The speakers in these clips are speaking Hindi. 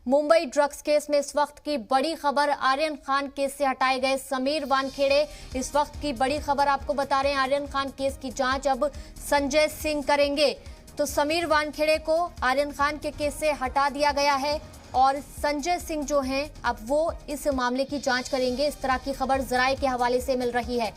मुंबई ड्रग्स केस में इस वक्त की बड़ी खबर, आर्यन खान केस से हटाए गए समीर वानखेड़े। इस वक्त की बड़ी खबर आपको बता रहे हैं, आर्यन खान केस की जांच अब संजय सिंह करेंगे। तो समीर वानखेड़े को आर्यन खान के केस से हटा दिया गया है और संजय सिंह जो हैं अब वो इस मामले की जांच करेंगे। इस तरह की खबर जराये के हवाले से मिल रही है।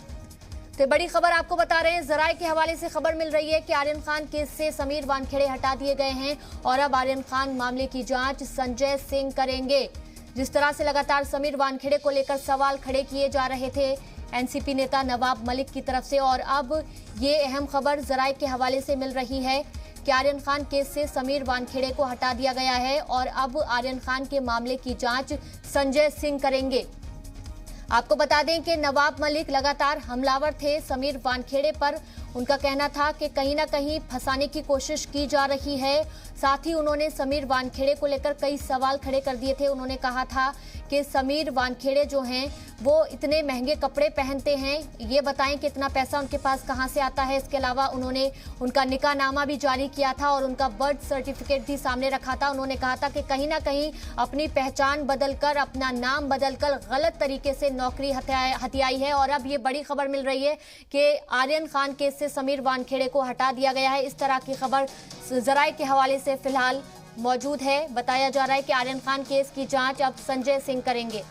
तो बड़ी खबर आपको बता रहे हैं, जराये के हवाले से खबर मिल रही है कि आर्यन खान केस से समीर वानखेड़े हटा दिए गए हैं और अब आर्यन खान मामले की जांच संजय सिंह करेंगे। जिस तरह से लगातार समीर वानखेड़े को लेकर सवाल खड़े किए जा रहे थे एनसीपी नेता नवाब मलिक की तरफ से, और अब ये अहम खबर जराये के हवाले से मिल रही है कि आर्यन खान केस से समीर वानखेड़े को हटा दिया गया है और अब आर्यन खान के मामले की जांच संजय सिंह करेंगे। आपको बता दें कि नवाब मलिक लगातार हमलावर थे समीर वानखेड़े पर। उनका कहना था कि कहीं ना कहीं फंसाने की कोशिश की जा रही है। साथ ही उन्होंने समीर वानखेड़े को लेकर कई सवाल खड़े कर दिए थे। उन्होंने कहा था कि समीर वानखेड़े जो हैं वो इतने महंगे कपड़े पहनते हैं, ये बताएं कि इतना पैसा उनके पास कहां से आता है। इसके अलावा उन्होंने उनका निकाहनामा भी जारी किया था और उनका बर्थ सर्टिफिकेट भी सामने रखा था। उन्होंने कहा था कि कहीं ना कहीं अपनी पहचान बदलकर, अपना नाम बदलकर गलत तरीके से नौकरी हथियाई है। और अब ये बड़ी खबर मिल रही है कि आर्यन खान केस से समीर वानखेड़े को हटा दिया गया है। इस तरह की खबर जराये के हवाले से फिलहाल मौजूद है। बताया जा रहा है कि आर्यन खान केस की जांच अब संजय सिंह करेंगे।